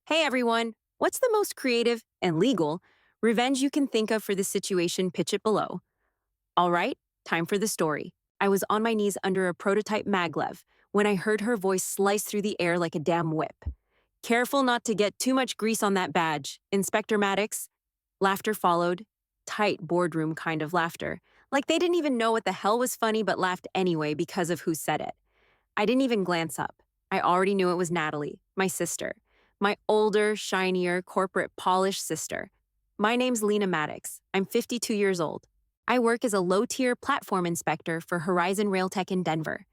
Hey everyone, what's the most creative and legal revenge you can think of for this situation? Pitch it below. All right, time for the story. I was on my knees under a prototype maglev when I heard her voice slice through the air like a damn whip. Careful not to get too much grease on that badge, Inspector Maddox. Laughter followed, tight boardroom kind of laughter, like they didn't even know what the hell was funny but laughed anyway because of who said it. I didn't even glance up. I already knew it was Natalie, my sister. My older, shinier, corporate polished sister. My name's Lena Maddox. I'm 52 years old. I work as a low-tier platform inspector for Horizon Railtech in Denver.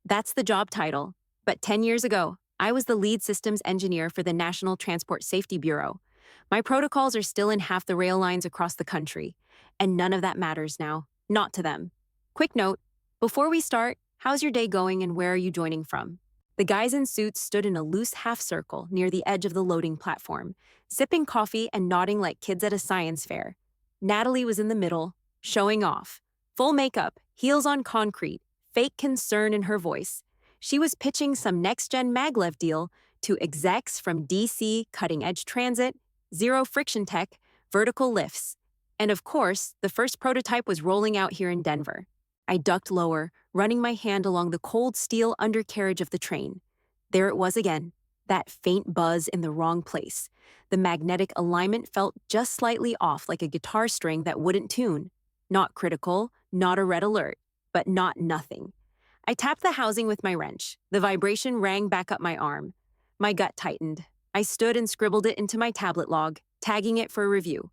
That's the job title. But 10 years ago, I was the lead systems engineer for the National Transport Safety Bureau. My protocols are still in half the rail lines across the country, and none of that matters now. Not to them. Quick note, before we start, how's your day going and where are you joining from? The guys in suits stood in a loose half circle near the edge of the loading platform, sipping coffee and nodding like kids at a science fair. Natalie was in the middle, showing off. Full makeup, heels on concrete, fake concern in her voice. She was pitching some next-gen maglev deal to execs from DC cutting-edge transit, zero friction tech, vertical lifts. And of course, the first prototype was rolling out here in Denver. I ducked lower, running my hand along the cold steel undercarriage of the train. There it was again, that faint buzz in the wrong place. The magnetic alignment felt just slightly off, like a guitar string that wouldn't tune. Not critical, not a red alert, but not nothing. I tapped the housing with my wrench. The vibration rang back up my arm. My gut tightened. I stood and scribbled it into my tablet log, tagging it for a review.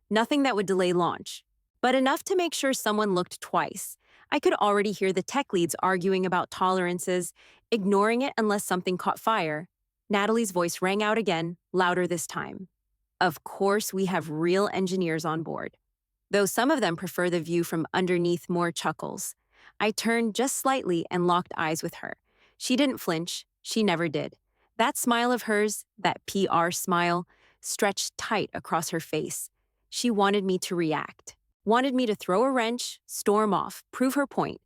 Nothing that would delay launch, but enough to make sure someone looked twice. I could already hear the tech leads arguing about tolerances, ignoring it unless something caught fire. Natalie's voice rang out again, louder this time. Of course, we have real engineers on board, though some of them prefer the view from underneath. More chuckles. I turned just slightly and locked eyes with her. She didn't flinch. She never did. That smile of hers, that PR smile, stretched tight across her face. She wanted me to react. Wanted me to throw a wrench, storm off, prove her point.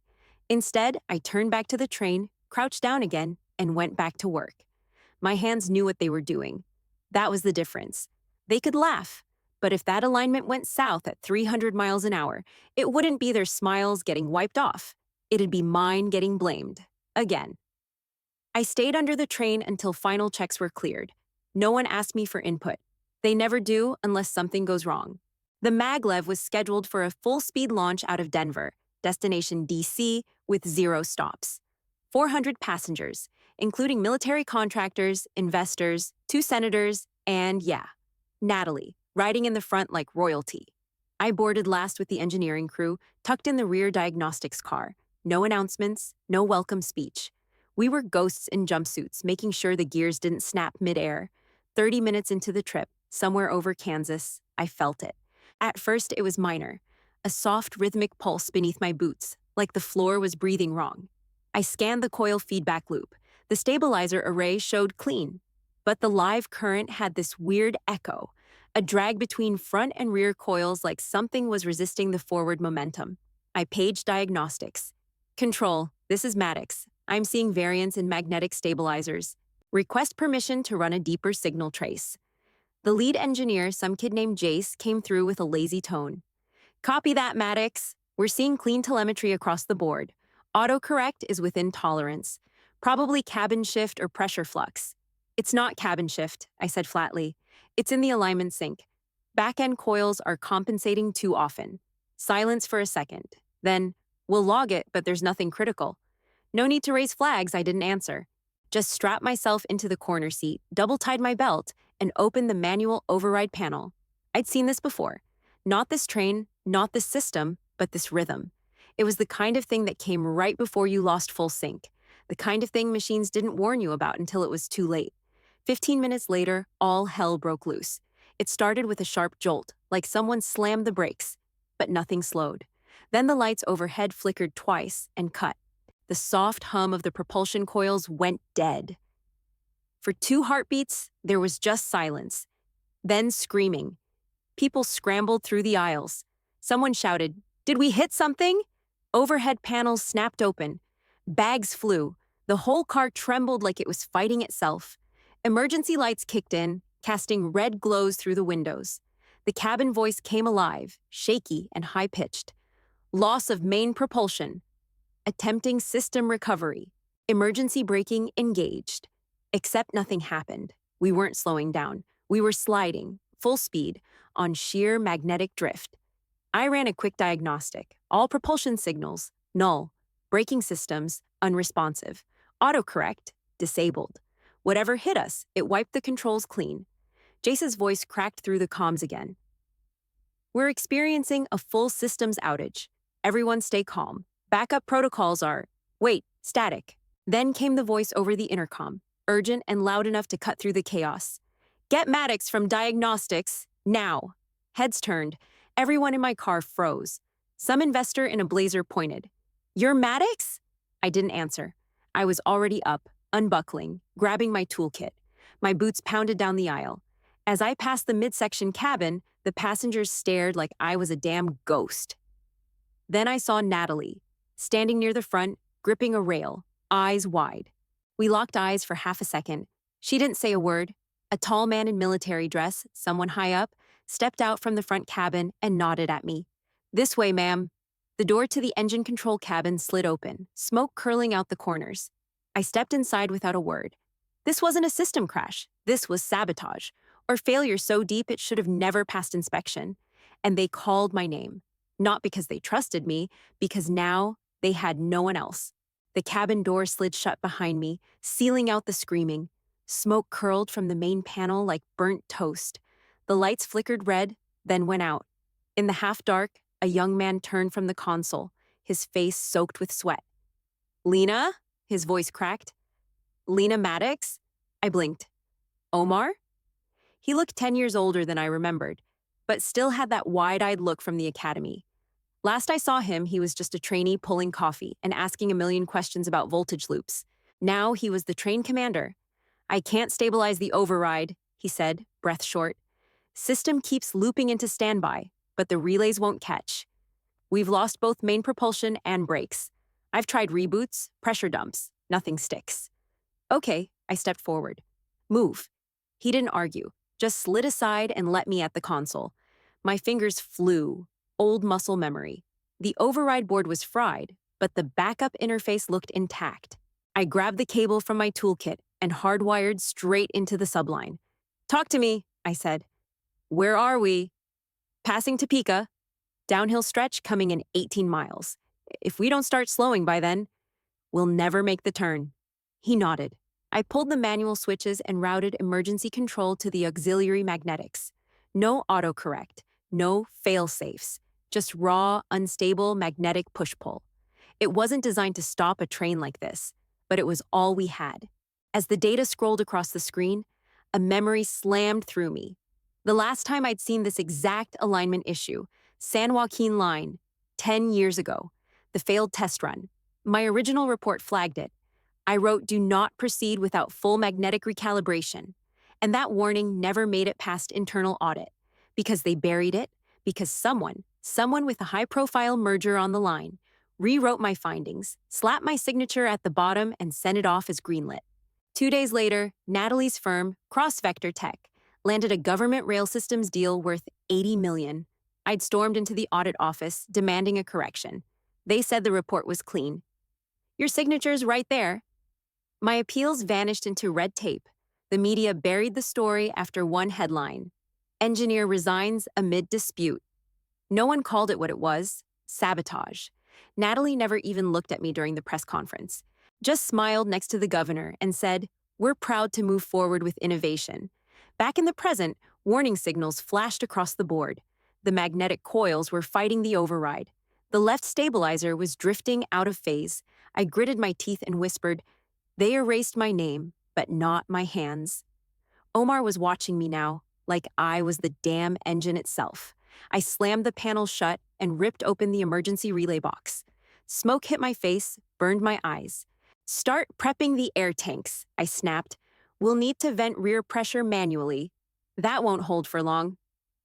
Instead, I turned back to the train, crouched down again, and went back to work. My hands knew what they were doing. That was the difference. They could laugh, but if that alignment went south at 300 miles an hour, it wouldn't be their smiles getting wiped off. It'd be mine getting blamed. Again. I stayed under the train until final checks were cleared. No one asked me for input. They never do unless something goes wrong. The maglev was scheduled for a full-speed launch out of Denver, destination DC, with 0 stops. 400 passengers, including military contractors, investors, 2 senators, and yeah, Natalie, riding in the front like royalty. I boarded last with the engineering crew, tucked in the rear diagnostics car. No announcements, no welcome speech. We were ghosts in jumpsuits, making sure the gears didn't snap mid-air. 30 minutes into the trip, somewhere over Kansas, I felt it. At first, it was minor, a soft rhythmic pulse beneath my boots, like the floor was breathing wrong. I scanned the coil feedback loop. The stabilizer array showed clean, but the live current had this weird echo, a drag between front and rear coils like something was resisting the forward momentum. I paged diagnostics. Control, this is MADDOX. I'm seeing variance in magnetic stabilizers. Request permission to run a deeper signal trace. The lead engineer, some kid named Jace, came through with a lazy tone. Copy that, Maddox. We're seeing clean telemetry across the board. Autocorrect is within tolerance. Probably cabin shift or pressure flux. It's not cabin shift, I said flatly. It's in the alignment sync. Back-end coils are compensating too often. Silence for a second. Then, we'll log it, but there's nothing critical. No need to raise flags, I didn't answer. Just strapped myself into the corner seat, double-tied my belt, and opened the manual override panel. I'd seen this before. Not this train, not this system, but this rhythm. It was the kind of thing that came right before you lost full sync. The kind of thing machines didn't warn you about until it was too late. 15 minutes later, all hell broke loose. It started with a sharp jolt, like someone slammed the brakes, but nothing slowed. Then the lights overhead flickered twice and cut. The soft hum of the propulsion coils went dead. For 2 heartbeats, there was just silence. Then screaming. People scrambled through the aisles. Someone shouted, "Did we hit something?" Overhead panels snapped open. Bags flew. The whole car trembled like it was fighting itself. Emergency lights kicked in. casting red glows through the windows. The cabin voice came alive, shaky and high-pitched. Loss of main propulsion. Attempting system recovery. Emergency braking engaged. Except nothing happened. We weren't slowing down. We were sliding, full speed, on sheer magnetic drift. I ran a quick diagnostic. All propulsion signals, null. Braking systems, unresponsive. Autocorrect, disabled. Whatever hit us, it wiped the controls clean. Jace's voice cracked through the comms again. We're experiencing a full systems outage. Everyone stay calm. Backup protocols are, wait, static. Then came the voice over the intercom, urgent and loud enough to cut through the chaos. Get MADDOX from Diagnostics, now. Heads turned. Everyone in my car froze. Some investor in a blazer pointed. You're MADDOX? I didn't answer. I was already up, unbuckling, grabbing my toolkit. My boots pounded down the aisle. As I passed the midsection cabin, the passengers stared like I was a damn ghost. Then I saw Natalie, standing near the front, gripping a rail, eyes wide. We locked eyes for half a second. She didn't say a word. A tall man in military dress, someone high up, stepped out from the front cabin and nodded at me. This way, ma'am. The door to the engine control cabin slid open, smoke curling out the corners. I stepped inside without a word. This wasn't a system crash. This was sabotage, or failure so deep it should have never passed inspection. And they called my name. Not because they trusted me, because now they had no one else. The cabin door slid shut behind me, sealing out the screaming. Smoke curled from the main panel like burnt toast. The lights flickered red, then went out. In the half-dark, a young man turned from the console, his face soaked with sweat. Lena? His voice cracked. Lena MADDOX? I blinked. Omar? He looked 10 years older than I remembered, but still had that wide-eyed look from the academy. Last I saw him, he was just a trainee pulling coffee and asking a million questions about voltage loops. Now he was the train commander. I can't stabilize the override, he said, breath short. System keeps looping into standby, but the relays won't catch. We've lost both main propulsion and brakes. I've tried reboots, pressure dumps. Nothing sticks. Okay, I stepped forward. Move. He didn't argue, just slid aside and let me at the console. My fingers flew. Old muscle memory. The override board was fried, but the backup interface looked intact. I grabbed the cable from my toolkit and hardwired straight into the subline. Talk to me, I said. Where are we? Passing Topeka. Downhill stretch coming in 18 miles. If we don't start slowing by then, we'll never make the turn. He nodded. I pulled the manual switches and routed emergency control to the auxiliary magnetics. No autocorrect, no fail-safes, just raw, unstable magnetic push-pull. It wasn't designed to stop a train like this, but it was all we had. As the data scrolled across the screen, a memory slammed through me. The last time I'd seen this exact alignment issue, San Joaquin Line, 10 years ago, the failed test run. My original report flagged it. I wrote, do not proceed without full magnetic recalibration. And that warning never made it past internal audit. Because they buried it, because someone with a high-profile merger on the line, rewrote my findings, slapped my signature at the bottom, and sent it off as greenlit. 2 days later, Natalie's firm, Cross-Vector Tech, landed a government rail systems deal worth $80 million. I'd stormed into the audit office, demanding a correction. They said the report was clean. Your signature's right there. My appeals vanished into red tape. The media buried the story after one headline. Engineer resigns amid dispute. No one called it what it was, sabotage. Natalie never even looked at me during the press conference, just smiled next to the governor and said, we're proud to move forward with innovation. Back in the present, warning signals flashed across the board. The magnetic coils were fighting the override. The left stabilizer was drifting out of phase. I gritted my teeth and whispered, they erased my name, but not my hands. Omar was watching me now, like I was the damn engine itself. I slammed the panel shut and ripped open the emergency relay box. Smoke hit my face, burned my eyes. Start prepping the air tanks, I snapped. We'll need to vent rear pressure manually. That won't hold for long.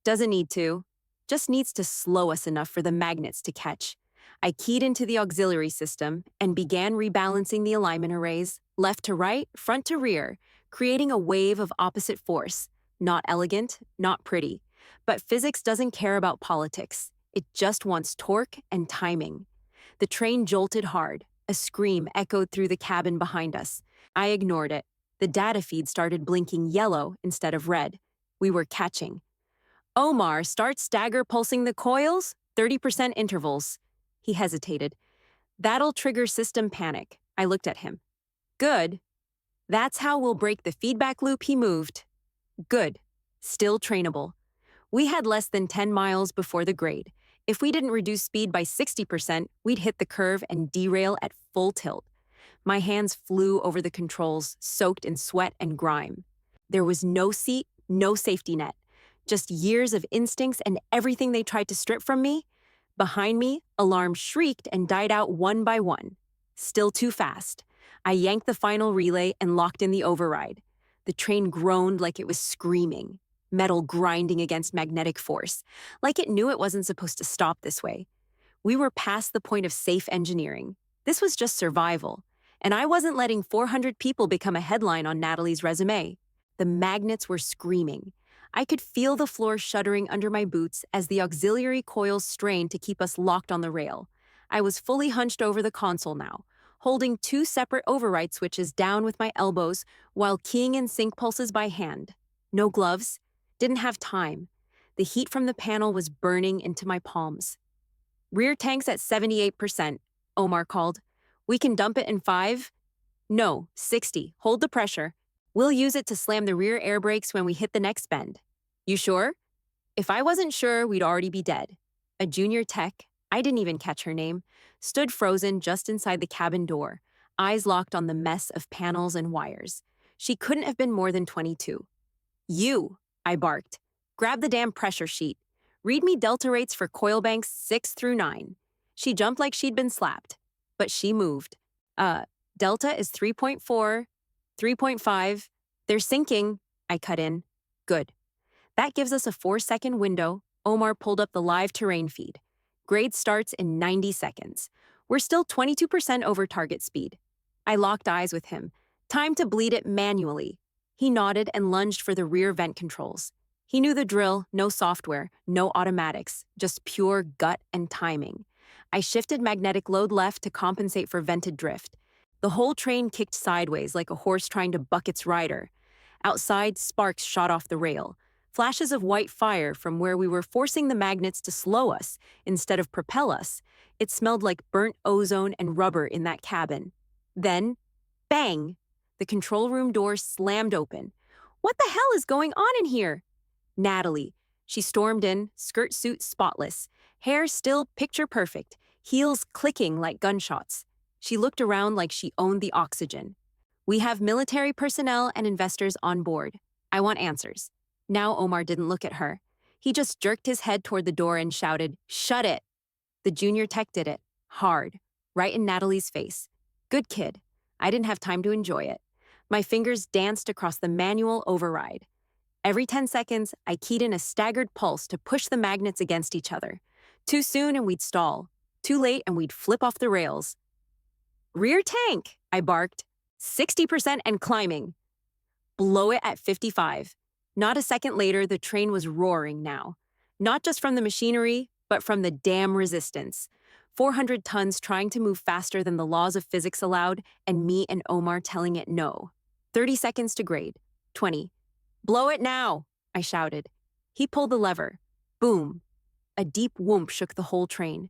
Doesn't need to. Just needs to slow us enough for the magnets to catch. I keyed into the auxiliary system and began rebalancing the alignment arrays, left to right, front to rear, creating a wave of opposite force. Not elegant, not pretty. But physics doesn't care about politics. It just wants torque and timing. The train jolted hard. A scream echoed through the cabin behind us. I ignored it. The data feed started blinking yellow instead of red. We were catching. Omar, start stagger pulsing the coils, 30% intervals. He hesitated. That'll trigger system panic. I looked at him. Good. That's how we'll break the feedback loop. He moved. Good. Still trainable. We had less than 10 miles before the grade. If we didn't reduce speed by 60%, we'd hit the curve and derail at full tilt. My hands flew over the controls, soaked in sweat and grime. There was no seat, no safety net. Just years of instincts and everything they tried to strip from me. Behind me, alarms shrieked and died out one by one. Still too fast. I yanked the final relay and locked in the override. The train groaned like it was screaming, metal grinding against magnetic force, like it knew it wasn't supposed to stop this way. We were past the point of safe engineering. This was just survival. And I wasn't letting 400 people become a headline on Natalie's resume. The magnets were screaming. I could feel the floor shuddering under my boots as the auxiliary coils strained to keep us locked on the rail. I was fully hunched over the console now, holding two separate override switches down with my elbows while keying in sync pulses by hand. No gloves. Didn't have time. The heat from the panel was burning into my palms. Rear tank's at 78%, Omar called. We can dump it in 5? No, 60. Hold the pressure. We'll use it to slam the rear air brakes when we hit the next bend. You sure? If I wasn't sure, we'd already be dead. A junior tech, I didn't even catch her name, stood frozen just inside the cabin door, eyes locked on the mess of panels and wires. She couldn't have been more than 22. You, I barked. Grab the damn pressure sheet. Read me delta rates for coil banks 6 through 9. She jumped like she'd been slapped. But she moved. Delta is 3.4, 3.5. They're sinking, I cut in. Good. That gives us a 4-second window. Omar pulled up the live terrain feed. Grade starts in 90 seconds. We're still 22% over target speed. I locked eyes with him. Time to bleed it manually. He nodded and lunged for the rear vent controls. He knew the drill, no software, no automatics, just pure gut and timing. I shifted magnetic load left to compensate for vented drift. The whole train kicked sideways like a horse trying to buck its rider. Outside, sparks shot off the rail. Flashes of white fire from where we were forcing the magnets to slow us instead of propel us. It smelled like burnt ozone and rubber in that cabin. Then, bang! The control room door slammed open. What the hell is going on in here? Natalie. She stormed in, skirt suit spotless, hair still picture perfect, heels clicking like gunshots. She looked around like she owned the oxygen. We have military personnel and investors on board. I want answers. Now Omar didn't look at her. He just jerked his head toward the door and shouted, "Shut it!" The junior tech did it, hard, right in Natalie's face. Good kid. I didn't have time to enjoy it. My fingers danced across the manual override. Every 10 seconds, I keyed in a staggered pulse to push the magnets against each other. Too soon and we'd stall. Too late and we'd flip off the rails. Rear tank, I barked. 60% and climbing. Blow it at 55. Not a second later, the train was roaring now. Not just from the machinery, but from the damn resistance. 400 tons trying to move faster than the laws of physics allowed, and me and Omar telling it no. 30 seconds to grade. 20. Blow it now, I shouted. He pulled the lever. Boom. A deep whoomp shook the whole train.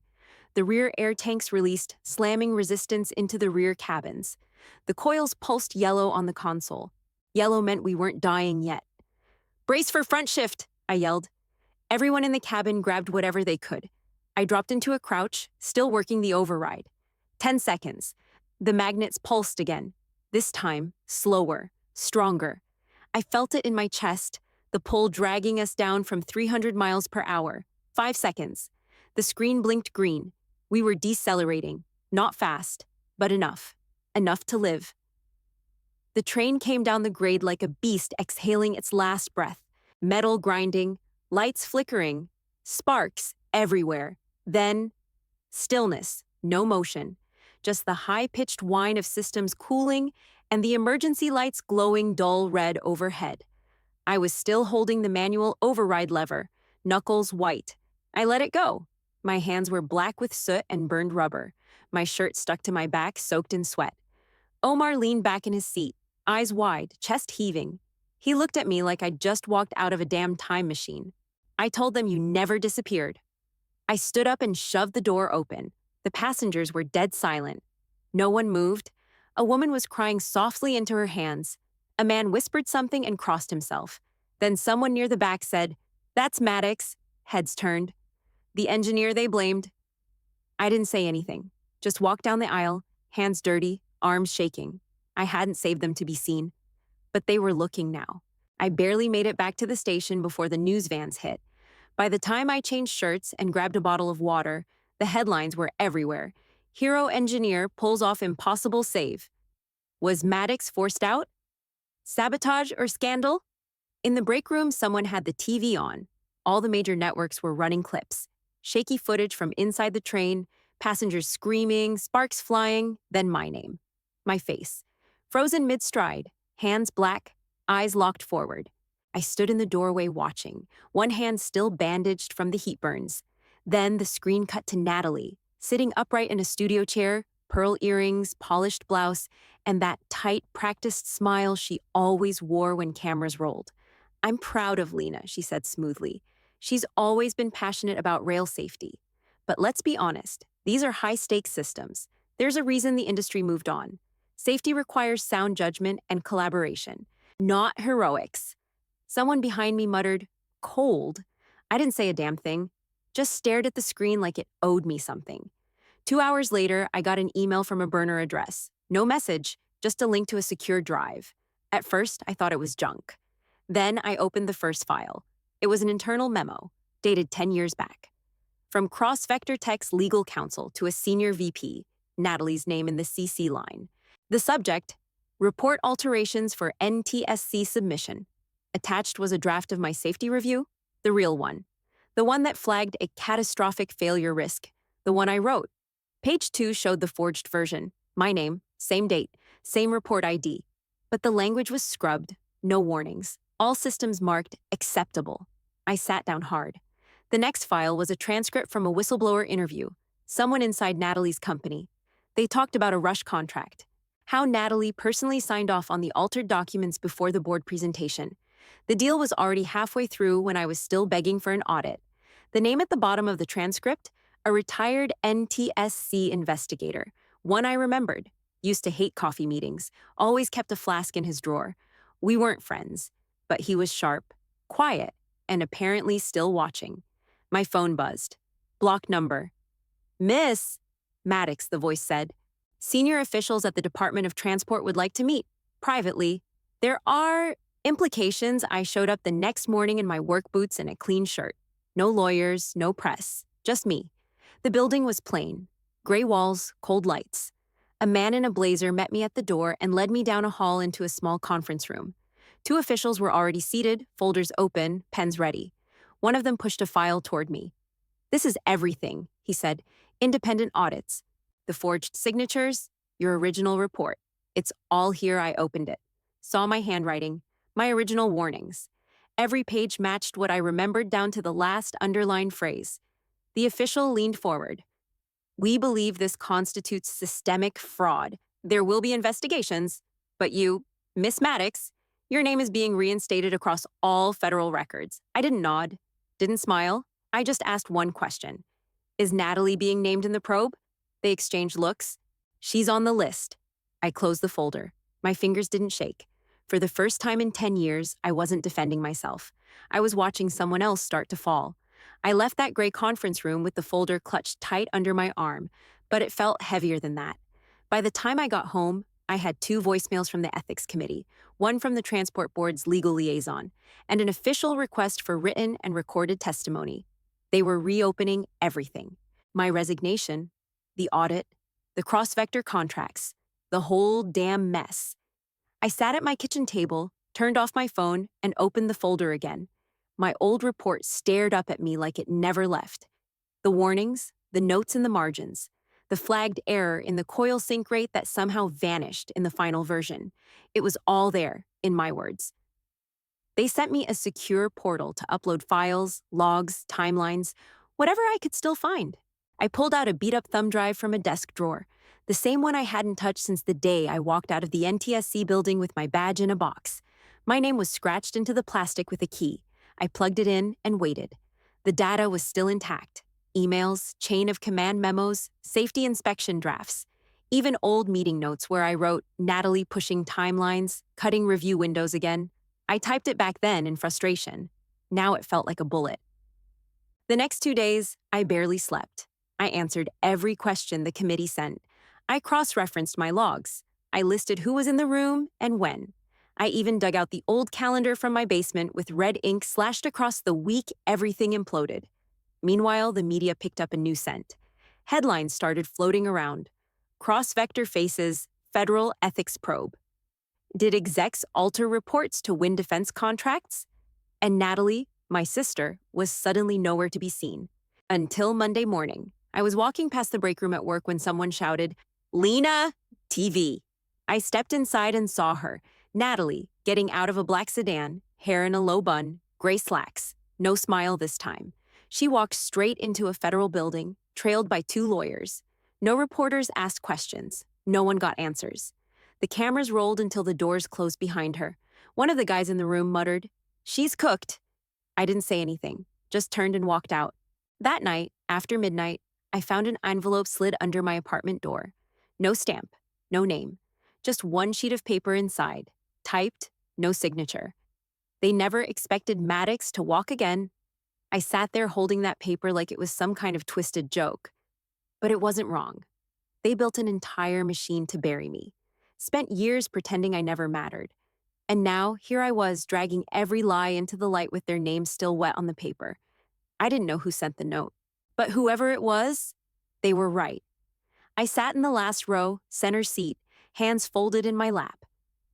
The rear air tanks released, slamming resistance into the rear cabins. The coils pulsed yellow on the console. Yellow meant we weren't dying yet. Brace for front shift, I yelled. Everyone in the cabin grabbed whatever they could. I dropped into a crouch, still working the override. 10 seconds. The magnets pulsed again. This time, slower, stronger. I felt it in my chest, the pull dragging us down from 300 miles per hour. 5 seconds. The screen blinked green. We were decelerating. Not fast, but enough. Enough to live. The train came down the grade like a beast exhaling its last breath. Metal grinding, lights flickering, sparks everywhere. Then, stillness, no motion. Just the high-pitched whine of systems cooling and the emergency lights glowing dull red overhead. I was still holding the manual override lever, knuckles white. I let it go. My hands were black with soot and burned rubber. My shirt stuck to my back, soaked in sweat. Omar leaned back in his seat, eyes wide, chest heaving. He looked at me like I'd just walked out of a damn time machine. I told them you never disappeared. I stood up and shoved the door open. The passengers were dead silent. No one moved. A woman was crying softly into her hands. A man whispered something and crossed himself. Then someone near the back said, "That's MADDOX." Heads turned. The engineer they blamed. I didn't say anything. Just walked down the aisle, hands dirty, arms shaking. I hadn't saved them to be seen. But they were looking now. I barely made it back to the station before the news vans hit. By the time I changed shirts and grabbed a bottle of water, the headlines were everywhere. Hero engineer pulls off impossible save. Was MADDOX forced out? Sabotage or scandal? In the break room, someone had the TV on. All the major networks were running clips. Shaky footage from inside the train, passengers screaming, sparks flying, then my name. My face. Frozen mid-stride, hands black, eyes locked forward. I stood in the doorway watching, one hand still bandaged from the heat burns. Then the screen cut to Natalie, sitting upright in a studio chair, pearl earrings, polished blouse, and that tight, practiced smile she always wore when cameras rolled. "I'm proud of Lena," she said smoothly. "She's always been passionate about rail safety. But let's be honest, these are high-stakes systems. There's a reason the industry moved on. Safety requires sound judgment and collaboration, not heroics." Someone behind me muttered, "Cold." I didn't say a damn thing, just stared at the screen like it owed me something. 2 hours later, I got an email from a burner address. No message, just a link to a secure drive. At first, I thought it was junk. Then I opened the first file. It was an internal memo, dated 10 years back. From Cross-Vector Tech's legal counsel to a senior VP, Natalie's name in the CC line. The subject, report alterations for NTSC submission. Attached was a draft of my safety review, the real one. The one that flagged a catastrophic failure risk, the one I wrote. Page 2 showed the forged version, my name, same date, same report ID. But the language was scrubbed, no warnings, all systems marked acceptable. I sat down hard. The next file was a transcript from a whistleblower interview, someone inside Natalie's company. They talked about a rush contract, how Natalie personally signed off on the altered documents before the board presentation. The deal was already halfway through when I was still begging for an audit. The name at the bottom of the transcript, a retired NTSC investigator, one I remembered, used to hate coffee meetings, always kept a flask in his drawer. We weren't friends, but he was sharp, quiet, and apparently still watching. My phone buzzed. Block number. "Miss," MADDOX, the voice said. "Senior officials at the Department of Transport would like to meet, privately. There are implications." I showed up the next morning in my work boots and a clean shirt. No lawyers, no press, just me. The building was plain. Gray walls, cold lights. A man in a blazer met me at the door and led me down a hall into a small conference room. 2 officials were already seated, folders open, pens ready. One of them pushed a file toward me. "This is everything," he said. "Independent audits. The forged signatures, your original report. It's all here." I opened it. Saw my handwriting, my original warnings. Every page matched what I remembered down to the last underlined phrase. The official leaned forward. "We believe this constitutes systemic fraud. There will be investigations, but you, Miss MADDOX, your name is being reinstated across all federal records." I didn't nod, didn't smile. I just asked one question. "Is Natalie being named in the probe?" They exchanged looks. "She's on the list." I closed the folder. My fingers didn't shake. For the first time in 10 years, I wasn't defending myself. I was watching someone else start to fall. I left that gray conference room with the folder clutched tight under my arm, but it felt heavier than that. By the time I got home, I had 2 voicemails from the Ethics Committee, one from the Transport Board's legal liaison, and an official request for written and recorded testimony. They were reopening everything. My resignation, the audit, the cross-vector contracts, the whole damn mess. I sat at my kitchen table, turned off my phone, and opened the folder again. My old report stared up at me like it never left. The warnings, the notes in the margins, the flagged error in the coil sync rate that somehow vanished in the final version. It was all there, in my words. They sent me a secure portal to upload files, logs, timelines, whatever I could still find. I pulled out a beat-up thumb drive from a desk drawer, the same one I hadn't touched since the day I walked out of the NTSC building with my badge in a box. My name was scratched into the plastic with a key. I plugged it in and waited. The data was still intact. Emails, chain of command memos, safety inspection drafts, even old meeting notes where I wrote, Natalie pushing timelines, cutting review windows again. I typed it back then in frustration. Now it felt like a bullet. The next 2 days, I barely slept. I answered every question the committee sent. I cross-referenced my logs. I listed who was in the room and when. I even dug out the old calendar from my basement with red ink slashed across the week everything imploded. Meanwhile, the media picked up a new scent. Headlines started floating around. Cross-vector faces, federal ethics probe. Did execs alter reports to win defense contracts? And Natalie, my sister, was suddenly nowhere to be seen. Until Monday morning. I was walking past the break room at work when someone shouted, "Lena, TV." I stepped inside and saw her, Natalie, getting out of a black sedan, hair in a low bun, gray slacks, no smile this time. She walked straight into a federal building, trailed by 2 lawyers. No reporters asked questions. No one got answers. The cameras rolled until the doors closed behind her. One of the guys in the room muttered, "She's cooked." I didn't say anything, just turned and walked out. That night, after midnight, I found an envelope slid under my apartment door. No stamp, no name, just one sheet of paper inside, typed, no signature. They never expected MADDOX to walk again. I sat there holding that paper like it was some kind of twisted joke. But it wasn't wrong. They built an entire machine to bury me. Spent years pretending I never mattered. And now, here I was, dragging every lie into the light with their names still wet on the paper. I didn't know who sent the note. But whoever it was, they were right. I sat in the last row, center seat, hands folded in my lap.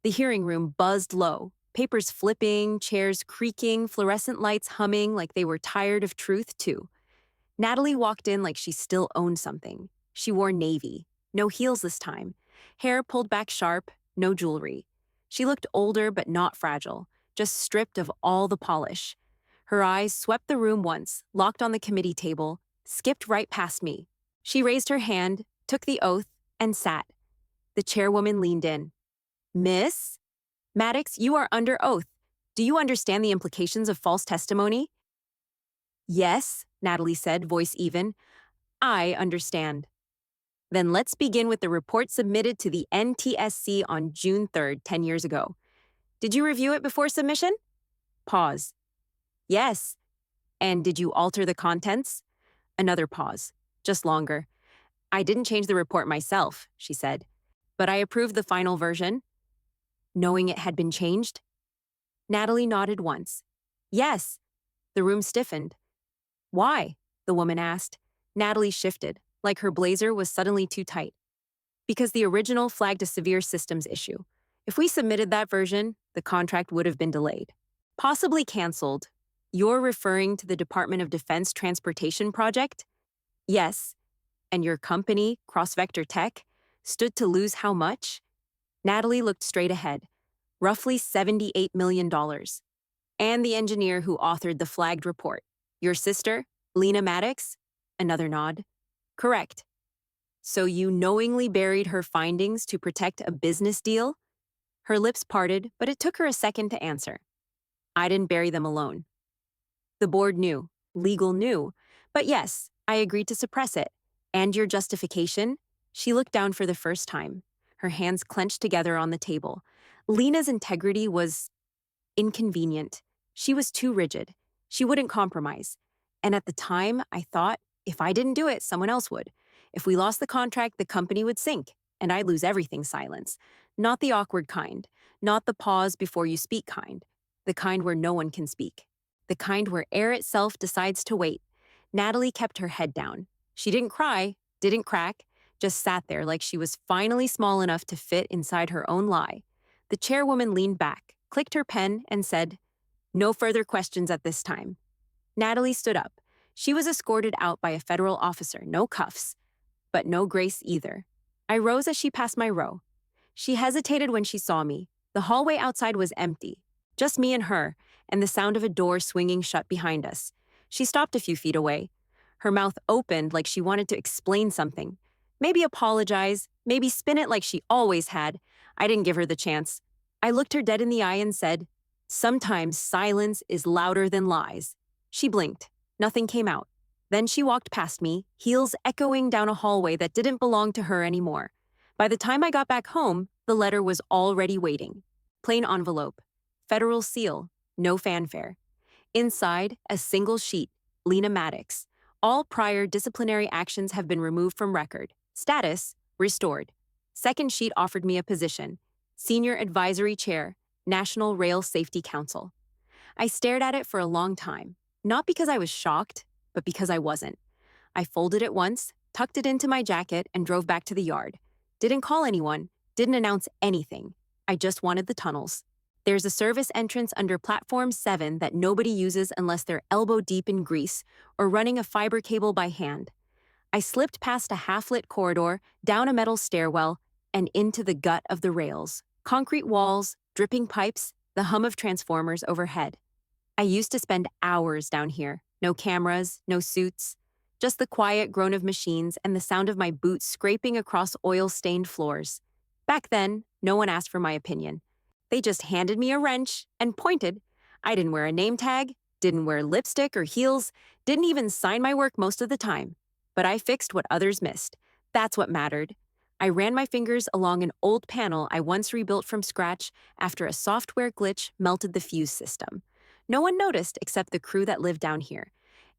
The hearing room buzzed low, papers flipping, chairs creaking, fluorescent lights humming like they were tired of truth, too. Natalie walked in like she still owned something. She wore navy, no heels this time, hair pulled back sharp, no jewelry. She looked older but not fragile, just stripped of all the polish. Her eyes swept the room once, locked on the committee table, skipped right past me. She raised her hand, took the oath, and sat. The chairwoman leaned in. "Miss MADDOX, you are under oath. Do you understand the implications of false testimony?" "Yes," Natalie said, voice even. "I understand." "Then let's begin with the report submitted to the NTSC on June 3rd, 10 years ago. Did you review it before submission?" Pause. "Yes." "And did you alter the contents?" Another pause, just longer. "I didn't change the report myself," she said. "But I approved the final version." Knowing it had been changed? Natalie nodded once. "Yes." The room stiffened. "Why?" the woman asked. Natalie shifted, like her blazer was suddenly too tight. "Because the original flagged a severe systems issue. If we submitted that version, the contract would have been delayed. Possibly canceled. You're referring to the Department of Defense Transportation Project?" "Yes." "And your company, Cross-Vector Tech, stood to lose how much?" Natalie looked straight ahead. "Roughly $78 million. And the engineer who authored the flagged report. Your sister, Lena MADDOX?" Another nod. "Correct." "So you knowingly buried her findings to protect a business deal?" Her lips parted, but it took her a second to answer. "I didn't bury them alone. The board knew, legal knew, but yes, I agreed to suppress it. And your justification?" She looked down for the first time, her hands clenched together on the table. Lena's integrity was inconvenient. She was too rigid. She wouldn't compromise. And at the time, I thought, if I didn't do it, someone else would. If we lost the contract, the company would sink, and I'd lose everything silence. Not the awkward kind, not the pause before you speak kind, the kind where no one can speak, the kind where air itself decides to wait. Natalie kept her head down. She didn't cry, didn't crack, just sat there like she was finally small enough to fit inside her own lie. The chairwoman leaned back, clicked her pen, and said, "No further questions at this time." Natalie stood up. She was escorted out by a federal officer, no cuffs, but no grace either. I rose as she passed my row. She hesitated when she saw me. The hallway outside was empty, just me and her, and the sound of a door swinging shut behind us. She stopped a few feet away. Her mouth opened like she wanted to explain something. Maybe apologize, maybe spin it like she always had. I didn't give her the chance. I looked her dead in the eye and said, "Sometimes silence is louder than lies." She blinked. Nothing came out. Then she walked past me, heels echoing down a hallway that didn't belong to her anymore. By the time I got back home, the letter was already waiting. Plain envelope. Federal seal. No fanfare. Inside, a single sheet. Lena MADDOX. All prior disciplinary actions have been removed from record. Status, restored. Second sheet offered me a position. Senior Advisory Chair, National Rail Safety Council. I stared at it for a long time, not because I was shocked, but because I wasn't. I folded it once, tucked it into my jacket, and drove back to the yard. Didn't call anyone, didn't announce anything. I just wanted the tunnels. There's a service entrance under Platform 7 that nobody uses unless they're elbow deep in grease or running a fiber cable by hand. I slipped past a half-lit corridor, down a metal stairwell, and into the gut of the rails. Concrete walls, dripping pipes, the hum of transformers overhead. I used to spend hours down here. No cameras, no suits. Just the quiet groan of machines and the sound of my boots scraping across oil-stained floors. Back then, no one asked for my opinion. They just handed me a wrench and pointed. I didn't wear a name tag, didn't wear lipstick or heels, didn't even sign my work most of the time. But I fixed what others missed. That's what mattered. I ran my fingers along an old panel I once rebuilt from scratch after a software glitch melted the fuse system. No one noticed except the crew that lived down here.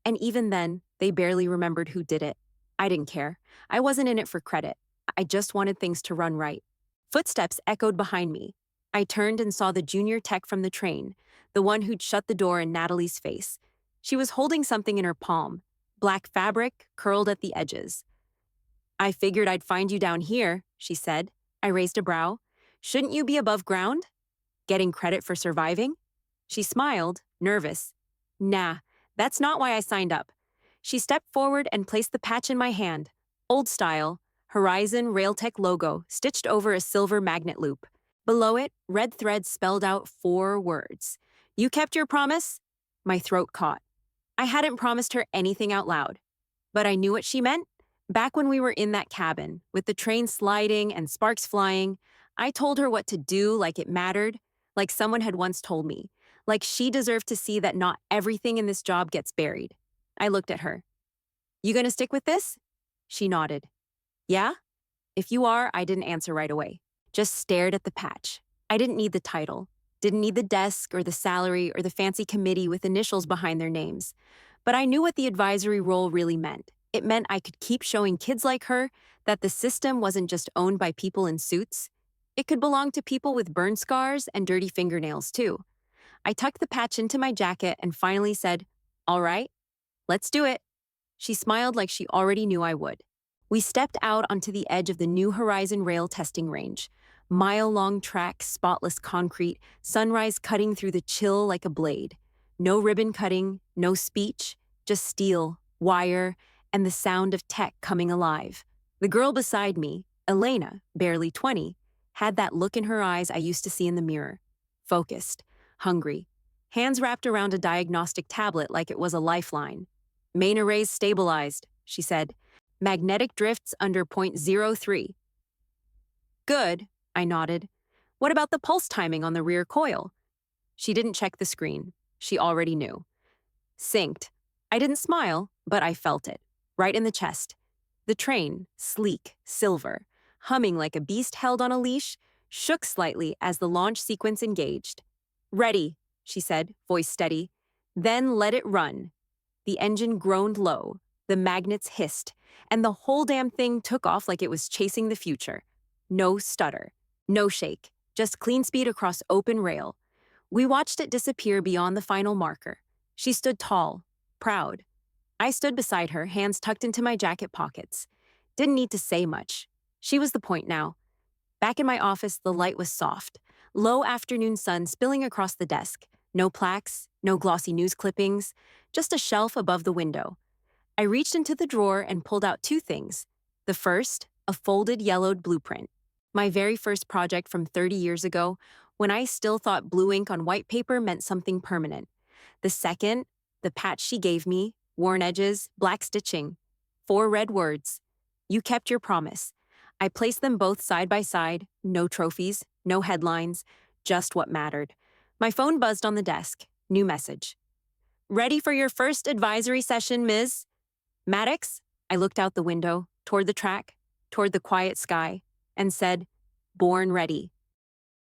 And even then, they barely remembered who did it. I didn't care. I wasn't in it for credit. I just wanted things to run right. Footsteps echoed behind me. I turned and saw the junior tech from the train, the one who'd shut the door in Natalie's face. She was holding something in her palm, black fabric curled at the edges. "I figured I'd find you down here," she said. I raised a brow. "Shouldn't you be above ground? Getting credit for surviving?" She smiled, nervous. "Nah, that's not why I signed up." She stepped forward and placed the patch in my hand. Old style, Horizon Railtech logo stitched over a silver magnet loop. Below it, red thread spelled out 4 words. "You kept your promise?" My throat caught. I hadn't promised her anything out loud. But I knew what she meant. Back when we were in that cabin, with the train sliding and sparks flying, I told her what to do like it mattered, like someone had once told me, like she deserved to see that not everything in this job gets buried. I looked at her. "You gonna stick with this?" She nodded. "Yeah?" If you are, I didn't answer right away. Just stared at the patch. I didn't need the title. Didn't need the desk or the salary or the fancy committee with initials behind their names. But I knew what the advisory role really meant. It meant I could keep showing kids like her that the system wasn't just owned by people in suits. It could belong to people with burn scars and dirty fingernails, too. I tucked the patch into my jacket and finally said, "All right, let's do it." She smiled like she already knew I would. We stepped out onto the edge of the New Horizon rail testing range. Mile-long track, spotless concrete, sunrise cutting through the chill like a blade. No ribbon cutting, no speech, just steel, wire, and the sound of tech coming alive. The girl beside me, Elena, barely 20, had that look in her eyes I used to see in the mirror. Focused, hungry, hands wrapped around a diagnostic tablet like it was a lifeline. "Main arrays stabilized," she said. "Magnetic drifts under .03. "Good," I nodded. "What about the pulse timing on the rear coil?" She didn't check the screen. She already knew. "Synced." I didn't smile, but I felt it. Right in the chest. The train, sleek, silver, humming like a beast held on a leash, shook slightly as the launch sequence engaged. "Ready," she said, voice steady. "Then let it run." The engine groaned low, the magnets hissed, and the whole damn thing took off like it was chasing the future. No stutter, no shake, just clean speed across open rail. We watched it disappear beyond the final marker. She stood tall, proud. I stood beside her, hands tucked into my jacket pockets. Didn't need to say much. She was the point now. Back in my office, the light was soft. Low afternoon sun spilling across the desk. No plaques, no glossy news clippings, just a shelf above the window. I reached into the drawer and pulled out 2 things. The first, a folded yellowed blueprint. My very first project from 30 years ago, when I still thought blue ink on white paper meant something permanent. The second, the patch she gave me, worn edges, black stitching. 4 red words. You kept your promise. I placed them both side by side, no trophies, no headlines, just what mattered. My phone buzzed on the desk. New message. Ready for your first advisory session, Ms. MADDOX? I looked out the window, toward the track, toward the quiet sky, and said, born ready.